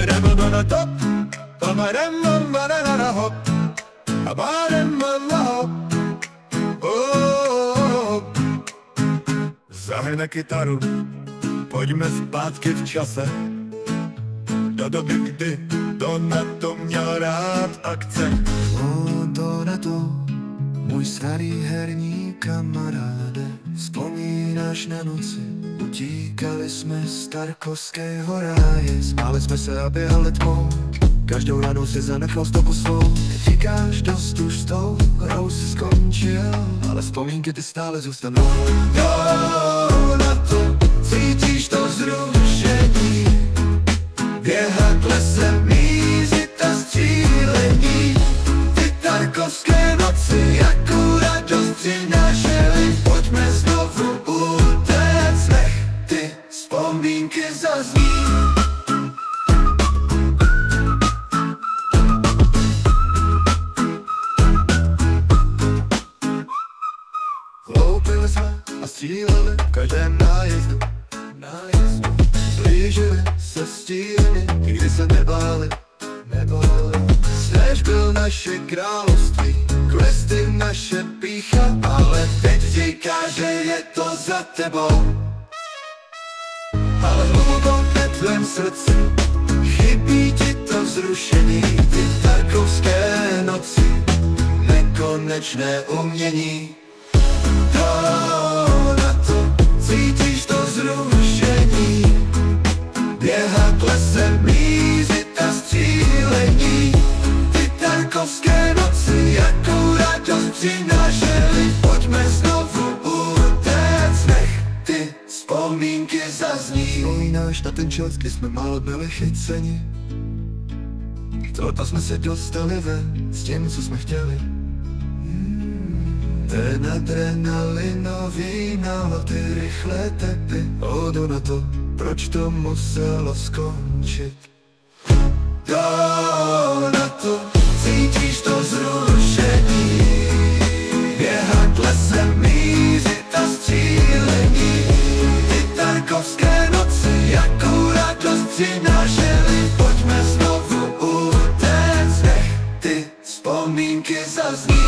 Jdeme na top, pamarem banana hop, a barem hop. Zahraj na kytaru, pojďme zpátky v čase, do doby, kdy Donato měl rád akce. Donato, můj starý herní kamaráde, vzpomínáš na noci, utíkali jsme z Tarkovského ráje, smáli jsme se a běhali tmou, každou ránu si zanechal stopu svou. Ty říkáš, dost už s tou hrou si skončil, ale vzpomínky ty stále zůstanou. Donato, cítíš to vzrušení, běhat lesem, mířit a střílení. Ty tarkovské noci, jakou radost přinášely, pojďme znovu utéct, nech ty vzpomínky zazní. Hloupili jsme a stříleli v každém nájezdu. Blížili se stíny, nikdy se nebáli. Snež byl naše království, questy naše pícha, ale teď říká, že je to za tebou. Ale hluboko v tvém srdci chybí ti to vzrušení, ty tarkovské noci, nekonečné umění. Donato, cítíš to vzrušení, běhat lesem, mířit a střílení. Ty tarkovské noci, jakou radost přinášely, pojďme znovu utéct, nech ty vzpomínky zazní. Vzpomínáš na ten čas, kdy jsme málo byli chyceni, to jsme se dostali ven s tím, co jsme chtěli. Ten adrenalinový návod, ty rychlé tepy. Donato, proč to muselo skončit? Donato, cítíš to vzrušení, běhat lesem, mířit a střílení. Ty tarkovské noci, jakou radost přinášely, pojďme znovu utéct, nech ty vzpomínky zazní.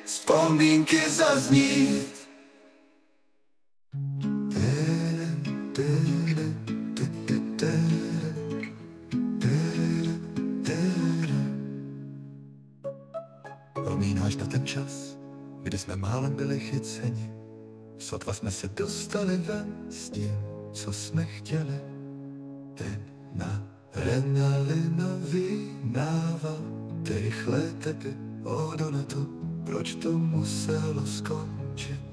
Vzpomínky zaznít. Vzpomínáš na ten čas, kdy jsme málem byli chyceni, sotva jsme se dostali ven s tím, co jsme chtěli. Ten adrenalinový nával, ty rychlé tepy. Donato, proč to muselo skončit?